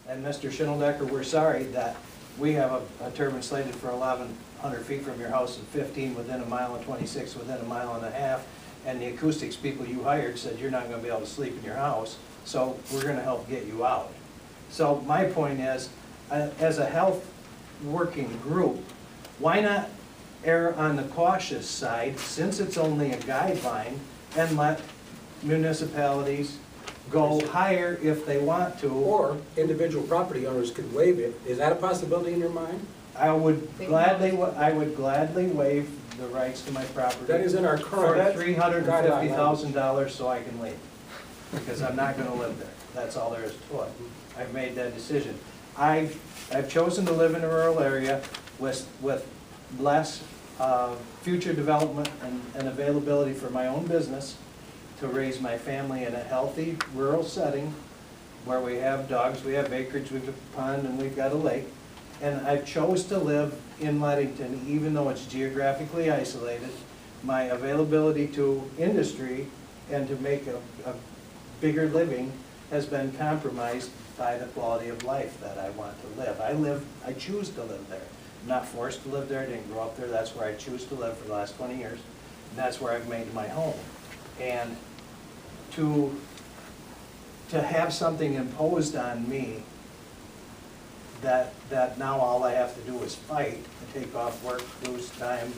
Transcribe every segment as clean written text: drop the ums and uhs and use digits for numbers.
And Mr. Schindeldecker, we're sorry that we have a turbine slated for 1,100 feet from your house and 15 within a mile and 26 within a mile and a half. And the acoustics people you hired said you're not gonna be able to sleep in your house, so we're gonna help get you out. So my point is, as a health working group, why not err on the cautious side, since it's only a guideline, and let municipalities go higher if they want to? Or individual property owners could waive it. Is that a possibility in your mind? I would gladly waive the rights to my property. That is in our current For $350,000 so I can leave, because I'm not gonna live there. That's all there is to it. I've made that decision. I've chosen to live in a rural area with less future development and availability for my own business to raise my family in a healthy rural setting where we have dogs, we have acreage, we have a pond, and we've got a lake. And I chose to live in Leadington, even though it's geographically isolated. My availability to industry and to make a bigger living has been compromised by the quality of life that I want to live. I choose to live there. I'm not forced to live there, I didn't grow up there. That's where I choose to live for the last 20 years. And that's where I've made my home. And to have something imposed on me that now all I have to do is fight, and take off work, lose time,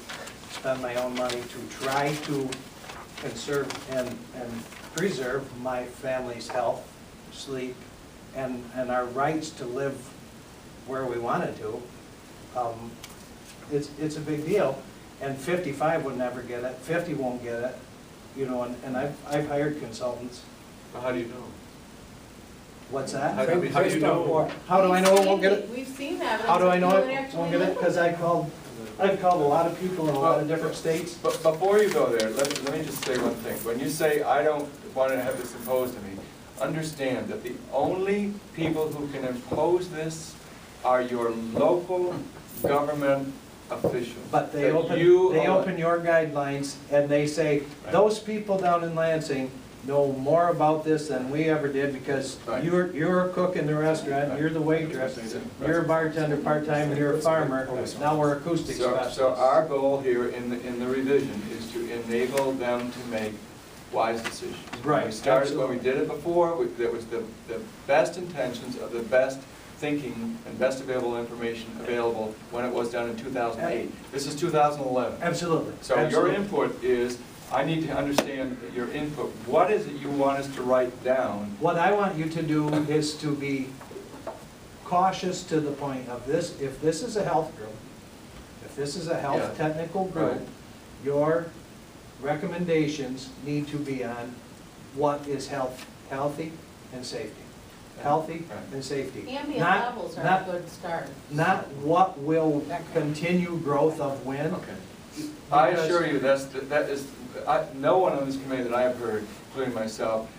spend my own money to try to conserve and preserve my family's health, sleep, and our rights to live where we wanted to, it's a big deal. And 55 would never get it, 50 won't get it, you know, and I've hired consultants. Well, how do you know? What's that? How do you know? How do I know it won't get it? We've seen that. How do I know it won't get it? Because I've called a lot of people in a lot of different states. But before you go there, let me just say one thing. When you say, I don't want to have this imposed on me, understand that the only people who can impose this are your local government officials. But they open your guidelines and they say, those people down in Lansing know more about this than we ever did, because you're a cook in the restaurant, you're the waitress, you're a bartender part-time, and you're a farmer. Now we're acoustic specialists. So our goal here in the revision is to enable them to make wise decisions. Right. We started, when we did it before, that was the best intentions of the best thinking and best available information available when it was done in 2008. This is 2011. Absolutely. So your input is, I need to understand your input. What is it you want us to write down? What I want you to do is to be cautious to the point of this. If this is a health group, if this is a health technical group, your recommendations need to be on what is healthy and safety. Healthy and safety. Ambient levels are a good start. Not what will continue growth of wind. Okay. I assure you, no one on this committee that I have heard, including myself,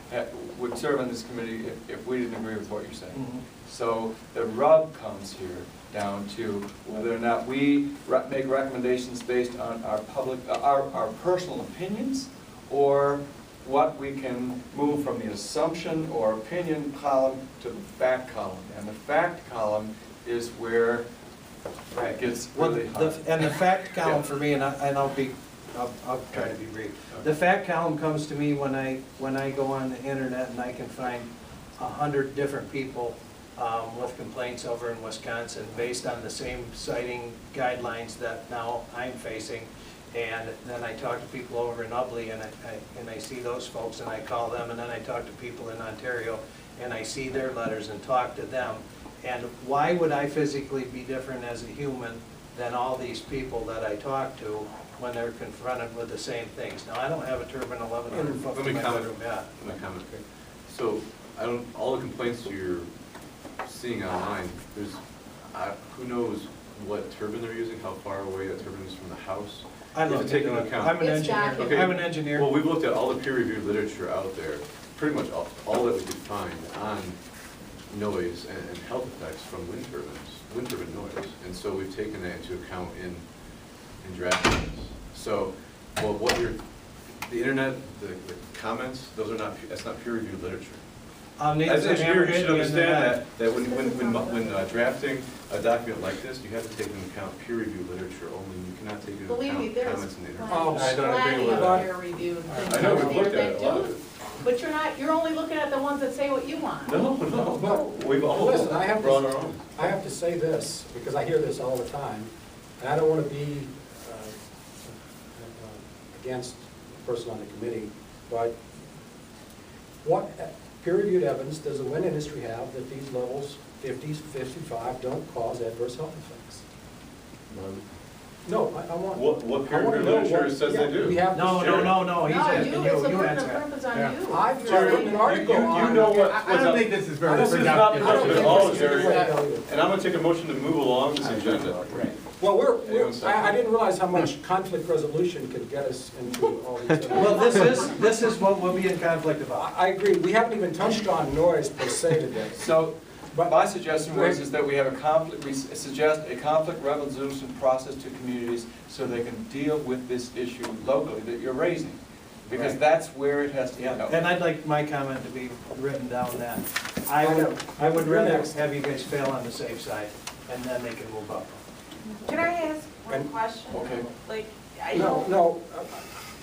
would serve on this committee if we didn't agree with what you're saying. Mm-hmm. So the rub comes here down to whether or not we make recommendations based on our personal opinions, or what we can move from the assumption or opinion column to the fact column. And the fact column is where it gets really hot. And the fact column for me, and I'll try to be brief. The fact column comes to me when I go on the internet and I can find 100 different people with complaints over in Wisconsin based on the same citing guidelines that now I'm facing. And then I talk to people over in Ubly, and I see those folks, and I call them, and then I talk to people in Ontario, and I see their letters and talk to them. And why would I physically be different as a human than all these people that I talk to when they're confronted with the same things? Now, I don't have a turbine 1,100 foot from my bedroom yet. Let me comment. So, all the complaints you're seeing online, who knows what turbine they're using, how far away that turbine is from the house? I'm an engineer. Okay. I'm an engineer. Well, we've looked at all the peer-reviewed literature out there, pretty much all that we could find on noise and health effects from wind turbine noise. And so we've taken that into account in drafting this. So, well, the internet, the comments, that's not peer-reviewed literature. I'll need As some an engineer, you should hamburger in the understand night. that when drafting a document like this, you have to take into account peer review literature only. You cannot take into Believe me, account there's comments in the internet. Oh, plenty I don't agree with of that. peer-reviewed things I know, out we've there looked at that a lot of do. it. But you're only looking at the ones that say what you want. No, we've all Listen, I have brought to, our own. I have to say this, because I hear this all the time, and I don't want to be against the person on the committee, but what peer-reviewed evidence does the wind industry have that these levels, 50s, 55, don't cause adverse health effects? No, I want. What I wanna peer-reviewed know literature what- says yeah, they do? we have to No, share. no, he's No, asking you, you, it's the you burden answer of that. purpose on Yeah. you. I've just Jerry, written an article you on. know what- I don't think this is very This is not productive. I don't at think all, this is the Jerry. way to go either. And I'm gonna take a motion to move along this agenda. Well, Anyone second? I didn't realize how much conflict resolution could get us into all these. Well, this is what we'll be in conflict about. I agree, we haven't even touched on noise per se today. So, But- my suggestion was is that we have we suggest a conflict resolution process to communities so they can deal with this issue locally that you're raising. Because Right. that's where it has to Yeah, go. and I'd like my comment to be written down then. I know. would You're rather next. have you guys fail on the safe side, and then they can move up. Can I ask one And- question? Okay. Like, I No, don't, no.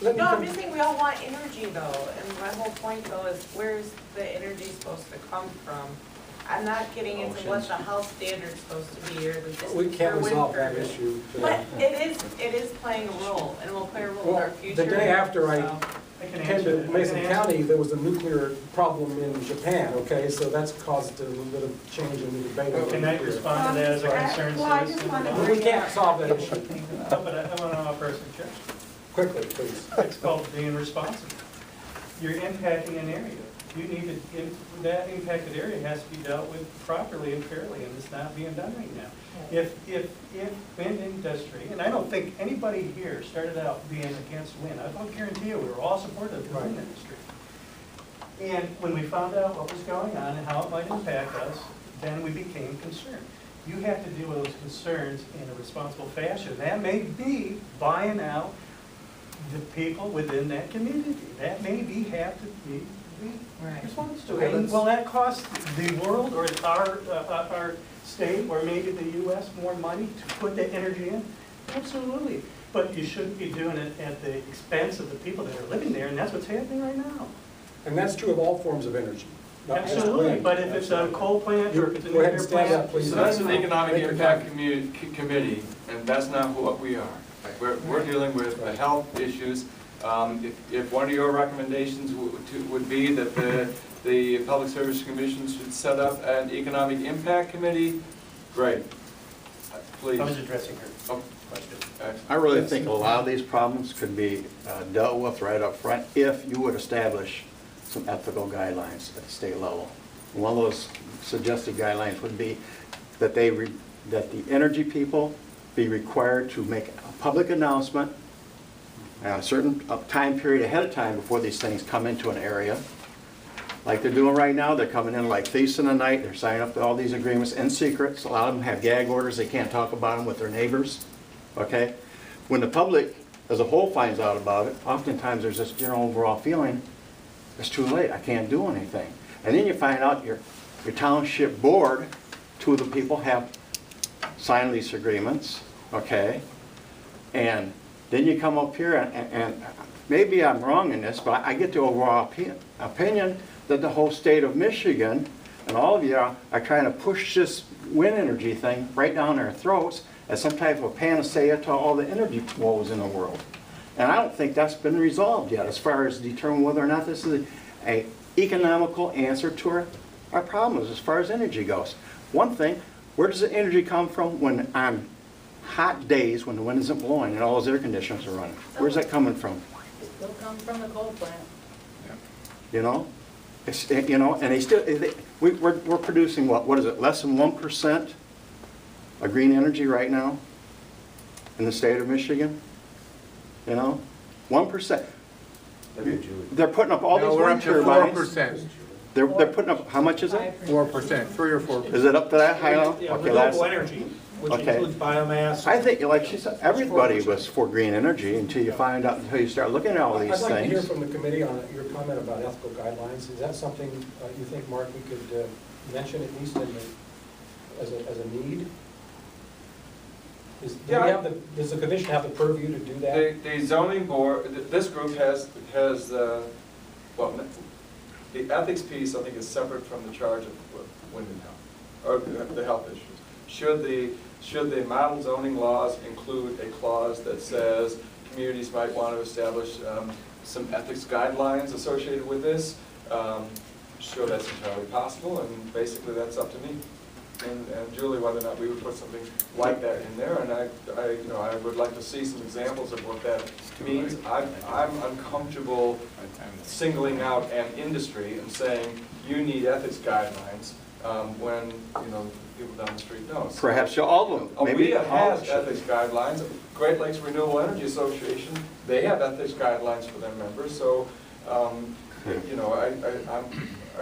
Let me no, I'm come- just saying we all want energy though, and my whole point though is where's the energy supposed to come from? I'm not getting into what the health standard's supposed to be or the distance We can't for wind resolve that turbines. issue But today. it is playing a role, and will play a role in Well, our future. the day after I so- came to Mason County, there was a nuclear problem in Japan, okay? So that's caused a little bit of change in the debate. over Can I nuclear. respond to that as a concerned Well, I just citizen? wanted Well, we can't solve that issue. No, but I want to offer a suggestion. Quickly, please. It's called being responsible. You're impacting an area. You need to, that impacted area has to be dealt with properly and fairly, and it's not being done right now. If wind industry, and I don't think anybody here started out being against wind, I'll guarantee you, we were all supportive of the wind Right. industry. And when we found out what was going on and how it might impact us, then we became concerned. You have to deal with those concerns in a responsible fashion. That may be buying out the people within that community. That may be have to be Right. response to Okay, it. And let's- will that cost the world or our state or maybe the US more money to put the energy in? Absolutely. But you shouldn't be doing it at the expense of the people that are living there, and that's what's happening right now. And that's true of all forms of energy. not just Absolutely, wind. but if it's a coal plant or if it's a Go ahead and nuclear stand plant. up, please. So that's an economic Make your impact comment. committee, and that's not what we are. We're dealing with the health issues. If one of your recommendations would be that the Public Service Commission should set up an economic impact committee, great. Please. I was addressing her Oh, question. excellent. I really think a lot of these problems could be dealt with right up front if you would establish some ethical guidelines at the state level. One of those suggested guidelines would be that that the energy people be required to make a public announcement at a certain time period ahead of time before these things come into an area. Like they're doing right now, they're coming in like thieves in the night, they're signing up to all these agreements in secret. A lot of them have gag orders, they can't talk about them with their neighbors, okay? When the public as a whole finds out about it, oftentimes there's this general overall feeling, it's too late, I can't do anything. And then you find out your township board, two of the people have signed these agreements, okay? And then you come up here and maybe I'm wrong in this, but I get the overall opinion that the whole state of Michigan and all of you are trying to push this wind energy thing right down our throats as some type of a panacea to all the energy woes in the world. And I don't think that's been resolved yet as far as determining whether or not this is an economical answer to our problems as far as energy goes. One thing, where does the energy come from when on hot days when the wind isn't blowing and all those air conditioners are running? Where's that coming from? Still comes from the coal plant. You know? It's, you know, and we're producing what is it, less than 1% of green energy right now in the state of Michigan? You know? 1%. They're putting up all these No, we're wind up to turbines. 4%. They're putting up, how much is it? 4%, 3 or 4%. Is it up to that high now? Yeah, Okay, last, renewable energy. which Okay. includes biomass. I think, like she said, everybody was for green energy until you find out, until you start looking at all these I'd like to hear things. from the committee on your comment about ethical guidelines. Is that something you think, Mark, we could mention at least as a need? Does the commission have the purview to do that? The zoning board, this group has, well, the ethics piece, I think, is separate from the charge of wind and health, or the health issues. Should the model zoning laws include a clause that says communities might want to establish some ethics guidelines associated with this? Sure, that's entirely possible, and basically that's up to me. And Julie, whether or not we would put something like that in there, and I would like to see some examples of what that means. I'm uncomfortable singling out an industry and saying, you need ethics guidelines, when, people down the street don't. So, Perhaps all of them. Maybe OWEA all has should. ethics guidelines. Great Lakes Renewable Energy Association, they have ethics guidelines for their members, so, I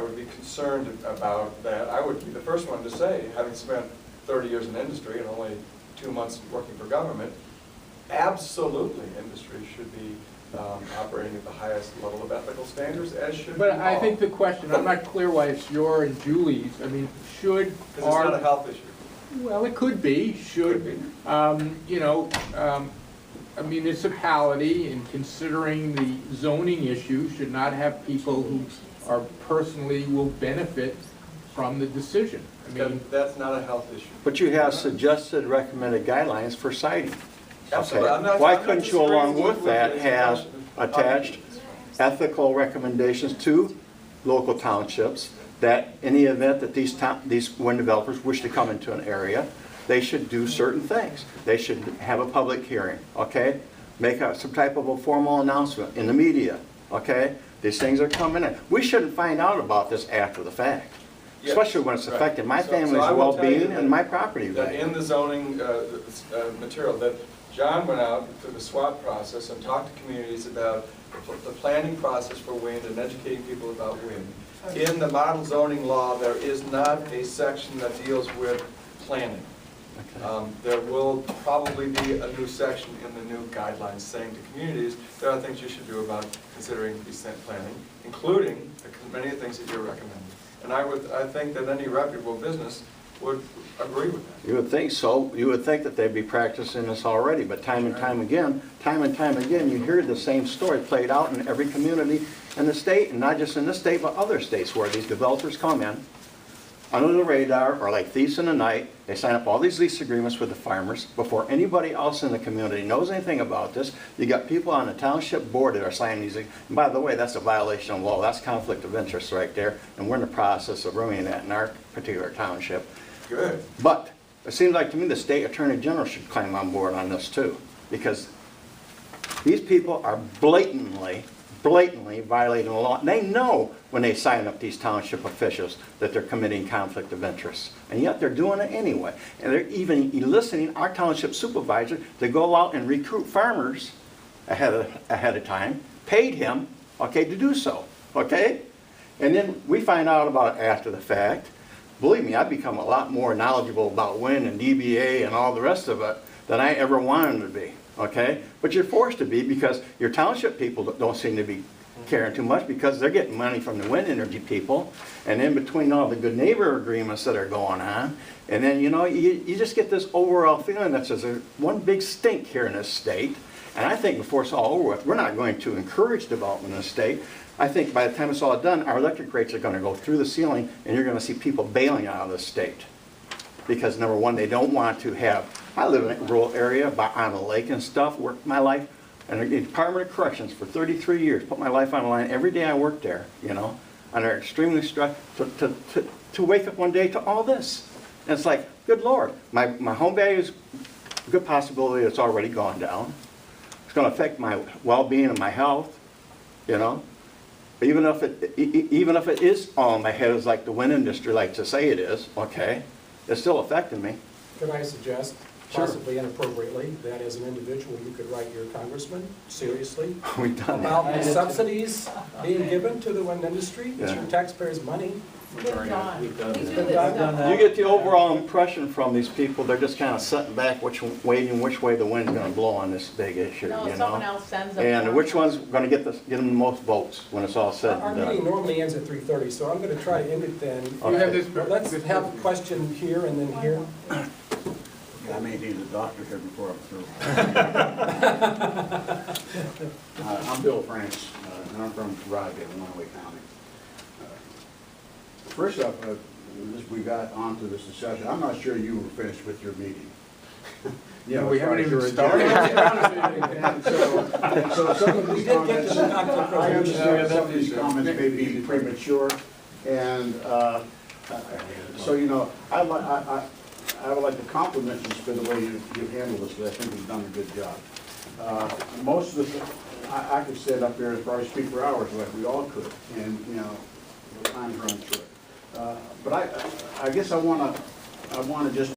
would be concerned about that. I would be the first one to say, having spent 30 years in industry and only 2 months working for government, absolutely industry should be operating at the highest level of ethical standards, as should But we I all. think the question, I'm not clear why it's your and Julie's, I mean, should Because it's not a our, health issue. well, it could be, Could be. a municipality, in considering the zoning issue, should not have people who are personally will benefit from the decision. I mean, That's not a health issue. But you have suggested recommended guidelines for siting. Absolutely. Okay. I'm not- Why I'm not couldn't you, disagreeing along with with that, you. have attached ethical recommendations to local townships that in the event that these wind developers wish to come into an area, they should do certain things. They should have a public hearing, okay? Make some type of a formal announcement in the media, okay? These things are coming in. We shouldn't find out about this after the fact, Yes, especially when it's right. affecting my So family's I will tell you well-being that- and my property That value. in the zoning material, that John went out through the SWAT process and talked to communities about the planning process for wind and educating people about wind. In the model zoning law, there is not a section that deals with planning. Okay. There will probably be a new section in the new guidelines saying to communities, there are things you should do about considering descent planning, including many of the things that you're recommending. And I think that any reputable business would agree with that. You would think so. You would think that they'd be practicing this already, but time and time again, you hear the same story played out in every community in the state, and not just in this state, but other states where these developers come in under the radar, or like thieves in the night. They sign up all these lease agreements with the farmers before anybody else in the community knows anything about this. You got people on the township board that are signing these, and by the way, that's a violation of law. That's conflict of interest right there, and we're in the process of ruining that in our particular township. Good. But it seems like to me the state attorney general should climb on board on this too, because these people are blatantly violating the law. They know when they sign up these township officials that they're committing conflict of interest, and yet they're doing it anyway. And they're even eliciting our township supervisor to go out and recruit farmers ahead of time, paid him, okay, to do so, okay? And then we find out about it after the fact. Believe me, I've become a lot more knowledgeable about wind and DBA and all the rest of it than I ever wanted to be, okay? But you're forced to be because your township people don't seem to be caring too much because they're getting money from the wind energy people. And in between all the good neighbor agreements that are going on, and then, you just get this overall feeling that there's one big stink here in this state. And I think before it's all over with, we're not going to encourage development in the state. I think by the time it's all done, our electric rates are going to go through the ceiling, and you're going to see people bailing out of the state. Because number one, they don't want to have, I live in a rural area on a lake and stuff, worked my life in the Department of Corrections for 33 years, put my life on the line every day I worked there, and they're extremely stressed to wake up one day to all this. And it's like, good Lord, my home value is a good possibility it's already gone down. It's going to affect my well-being and my health, Even if it is all in my head, is like the wind industry likes to say it is, okay, it's still affecting me. Could I suggest, Sure. possibly inappropriately, that as an individual, you could write your congressman seriously We've done about that. the subsidies being given to the wind industry? It's Yeah. your taxpayers' money. Good God. We've We done do that. this I've done stuff. that. You get the overall impression from these people, they're just kind of sitting back, waiting which way the wind's gonna blow on this big issue, No, you someone know? else sends them. And which one's gonna get them the most votes when it's all said Our and meeting done? normally ends at 3:30, so I'm gonna try to end it then. You have this- But let's have a question here and then here. I may need a doctor here before I'm through. I'm Bill France, and I'm from Rodgate, Illinois County. First up, as we got onto this discussion, I'm not sure you were finished with your meeting. Yeah, we as far haven't as even your started. agenda. And so some of We these did get comments, to the doctor I understand Yeah, some of these comments may be premature, and so, you know, I would like to compliment you for the way you've handled this, because I think you've done a good job. Most of the, I could sit up here and probably speak for hours like we all could, and, you know, the time's run short. But I guess I wanna just